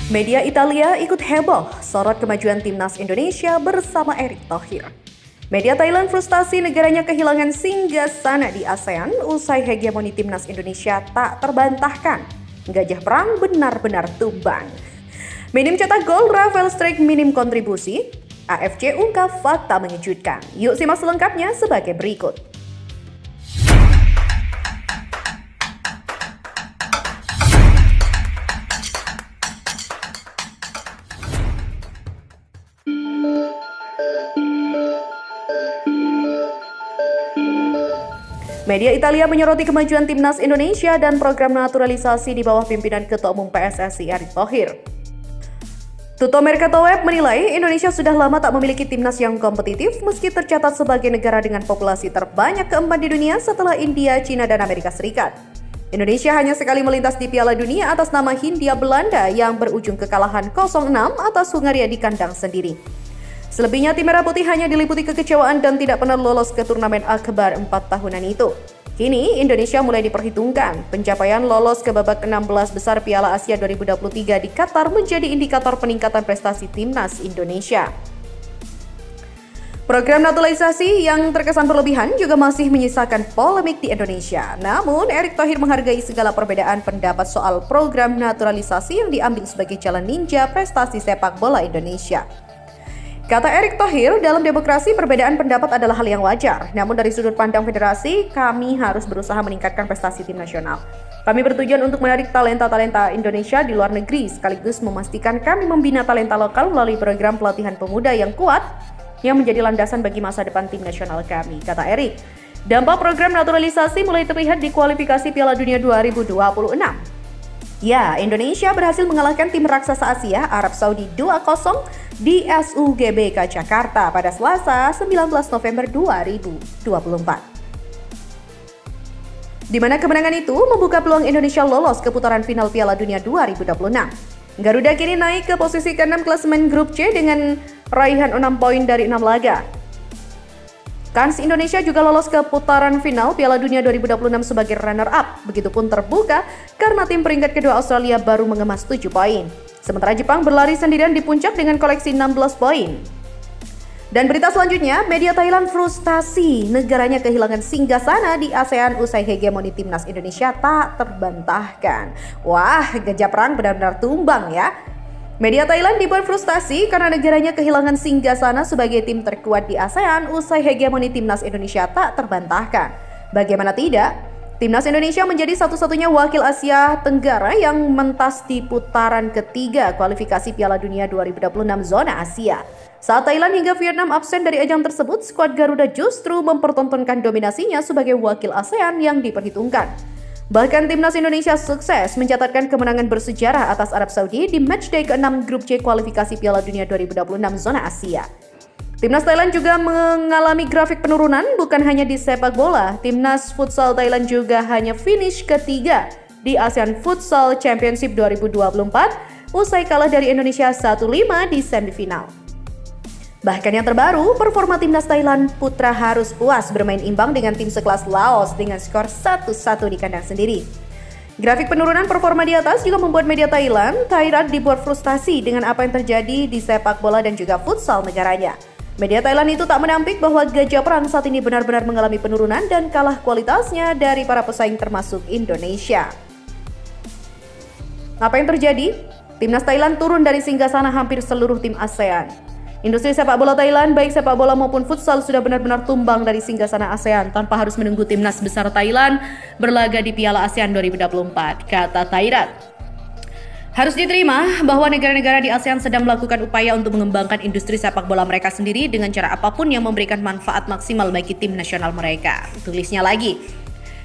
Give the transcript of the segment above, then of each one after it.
Media Italia ikut heboh sorot kemajuan timnas Indonesia bersama Erick Thohir. Media Thailand frustasi negaranya kehilangan singgasana di ASEAN usai hegemoni timnas Indonesia tak terbantahkan. Gajah perang benar-benar tumbang. Minim cetak gol, Rafael Struijk minim kontribusi. AFC ungkap fakta mengejutkan. Yuk simak selengkapnya sebagai berikut. Media Italia menyoroti kemajuan timnas Indonesia dan program naturalisasi di bawah pimpinan Ketua Umum PSSI Erick Thohir. Tutto Mercato Web menilai Indonesia sudah lama tak memiliki timnas yang kompetitif meski tercatat sebagai negara dengan populasi terbanyak keempat di dunia setelah India, China, dan Amerika Serikat. Indonesia hanya sekali melintas di Piala Dunia atas nama Hindia Belanda yang berujung kekalahan 0-6 atas Hungaria di kandang sendiri. Selebihnya tim Merah Putih hanya diliputi kekecewaan dan tidak pernah lolos ke turnamen akbar 4 tahunan itu. Kini Indonesia mulai diperhitungkan. Pencapaian lolos ke babak 16 besar Piala Asia 2023 di Qatar menjadi indikator peningkatan prestasi timnas Indonesia. Program naturalisasi yang terkesan berlebihan juga masih menyisakan polemik di Indonesia. Namun, Erick Thohir menghargai segala perbedaan pendapat soal program naturalisasi yang diambil sebagai jalan ninja prestasi sepak bola Indonesia. Kata Erick Thohir, dalam demokrasi perbedaan pendapat adalah hal yang wajar. Namun dari sudut pandang federasi, kami harus berusaha meningkatkan prestasi tim nasional. Kami bertujuan untuk menarik talenta-talenta Indonesia di luar negeri, sekaligus memastikan kami membina talenta lokal melalui program pelatihan pemuda yang kuat, yang menjadi landasan bagi masa depan tim nasional kami, kata Erick. Dampak program naturalisasi mulai terlihat di kualifikasi Piala Dunia 2026. Ya, Indonesia berhasil mengalahkan tim raksasa Asia, Arab Saudi 2-0 di SUGBK Jakarta pada Selasa 19 November 2024. Di mana kemenangan itu membuka peluang Indonesia lolos ke putaran final Piala Dunia 2026. Garuda kini naik ke posisi ke-6 klasemen grup C dengan raihan 6 poin dari 6 laga. Kans Indonesia juga lolos ke putaran final Piala Dunia 2026 sebagai runner-up. Begitupun terbuka karena tim peringkat kedua Australia baru mengemas 7 poin. Sementara Jepang berlari sendirian di puncak dengan koleksi 16 poin. Dan berita selanjutnya, media Thailand frustasi negaranya kehilangan singgasana di ASEAN usai hegemoni timnas Indonesia tak terbantahkan. Wah, gajah perang benar-benar tumbang ya. Media Thailand dibuat frustasi karena negaranya kehilangan singgasana sebagai tim terkuat di ASEAN usai hegemoni timnas Indonesia tak terbantahkan. Bagaimana tidak? Timnas Indonesia menjadi satu-satunya wakil Asia Tenggara yang mentas di putaran ketiga kualifikasi Piala Dunia 2026 zona Asia. Saat Thailand hingga Vietnam absen dari ajang tersebut, skuad Garuda justru mempertontonkan dominasinya sebagai wakil ASEAN yang diperhitungkan. Bahkan timnas Indonesia sukses mencatatkan kemenangan bersejarah atas Arab Saudi di matchday ke-6 grup C kualifikasi Piala Dunia 2026 zona Asia. Timnas Thailand juga mengalami grafik penurunan bukan hanya di sepak bola. Timnas futsal Thailand juga hanya finish ketiga di ASEAN Futsal Championship 2024 usai kalah dari Indonesia 1-5 di semifinal. Bahkan yang terbaru, performa timnas Thailand putra harus puas bermain imbang dengan tim sekelas Laos dengan skor 1-1 di kandang sendiri. Grafik penurunan performa di atas juga membuat media Thailand dibuat frustasi dengan apa yang terjadi di sepak bola dan juga futsal negaranya. Media Thailand itu tak menampik bahwa gajah perang saat ini benar-benar mengalami penurunan dan kalah kualitasnya dari para pesaing termasuk Indonesia. Apa yang terjadi? Timnas Thailand turun dari singgasana hampir seluruh tim ASEAN. Industri sepak bola Thailand, baik sepak bola maupun futsal sudah benar-benar tumbang dari singgasana ASEAN tanpa harus menunggu timnas besar Thailand berlaga di Piala ASEAN 2024, kata Thairat. Harus diterima bahwa negara-negara di ASEAN sedang melakukan upaya untuk mengembangkan industri sepak bola mereka sendiri dengan cara apapun yang memberikan manfaat maksimal bagi tim nasional mereka. Tulisnya lagi.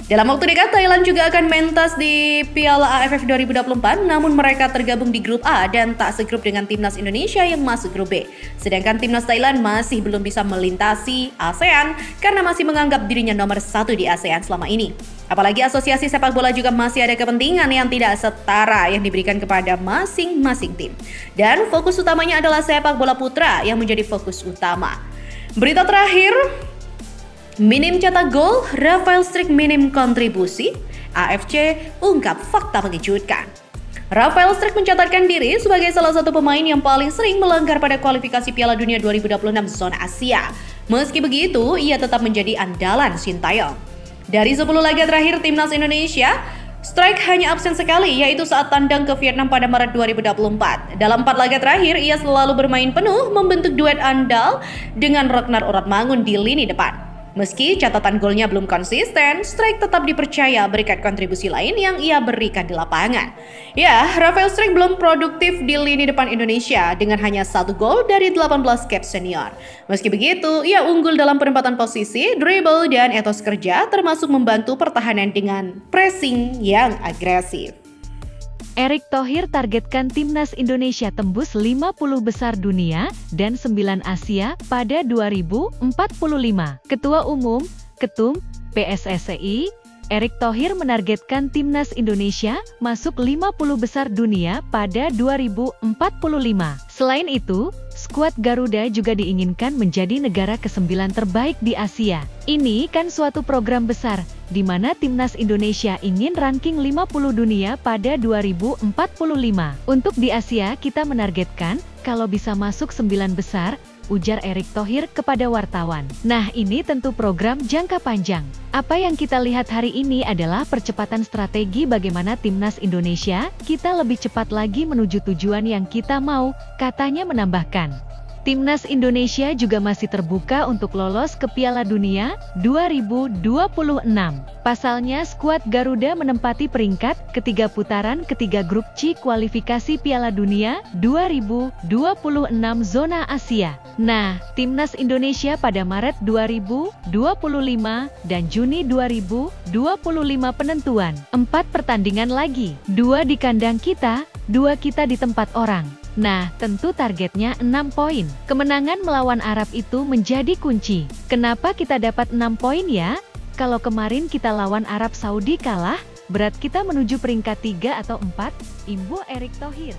Dalam waktu dekat, Thailand juga akan mentas di Piala AFF 2024, namun mereka tergabung di grup A dan tak segrup dengan timnas Indonesia yang masuk grup B. Sedangkan timnas Thailand masih belum bisa melintasi ASEAN karena masih menganggap dirinya nomor 1 di ASEAN selama ini. Apalagi asosiasi sepak bola juga masih ada kepentingan yang tidak setara yang diberikan kepada masing-masing tim. Dan fokus utamanya adalah sepak bola putra yang menjadi fokus utama. Berita terakhir, minim cetak gol, Rafael Struijk minim kontribusi, AFC ungkap fakta mengejutkan. Rafael Struijk mencatatkan diri sebagai salah satu pemain yang paling sering melanggar pada kualifikasi Piala Dunia 2026 zona Asia. Meski begitu, ia tetap menjadi andalan Sintayong. Dari 10 laga terakhir timnas Indonesia, Struijk hanya absen sekali, yaitu saat tandang ke Vietnam pada Maret 2024. Dalam 4 laga terakhir, ia selalu bermain penuh, membentuk duet andal dengan Ragnar Oratmangun di lini depan. Meski catatan golnya belum konsisten, Struijk tetap dipercaya berkat kontribusi lain yang ia berikan di lapangan. Ya, Rafael Struijk belum produktif di lini depan Indonesia dengan hanya 1 gol dari 18 caps senior. Meski begitu, ia unggul dalam penempatan posisi, dribble, dan etos kerja, termasuk membantu pertahanan dengan pressing yang agresif. Erick Thohir targetkan timnas Indonesia tembus 50 besar dunia dan 9 Asia pada 2045. Ketua Umum, Ketum, PSSI, Erick Thohir menargetkan timnas Indonesia masuk 50 besar dunia pada 2045. Selain itu, skuad Garuda juga diinginkan menjadi negara ke-9 terbaik di Asia. Ini kan suatu program besar, di mana timnas Indonesia ingin ranking 50 dunia pada 2045. Untuk di Asia kita menargetkan, kalau bisa masuk 9 besar, ujar Erick Thohir kepada wartawan. Nah, ini tentu program jangka panjang. Apa yang kita lihat hari ini adalah percepatan strategi bagaimana timnas Indonesia, kita lebih cepat lagi menuju tujuan yang kita mau, katanya menambahkan. Timnas Indonesia juga masih terbuka untuk lolos ke Piala Dunia 2026. Pasalnya, skuad Garuda menempati peringkat ketiga putaran ketiga grup C kualifikasi Piala Dunia 2026 zona Asia. Nah, timnas Indonesia pada Maret 2025 dan Juni 2025 penentuan. 4 pertandingan lagi, 2 di kandang kita, 2 kita di tempat orang. Nah, tentu targetnya 6 poin. Kemenangan melawan Arab itu menjadi kunci. Kenapa kita dapat 6 poin ya? Kalau kemarin kita lawan Arab Saudi kalah, berat kita menuju peringkat 3 atau 4, imbuh Erick Thohir.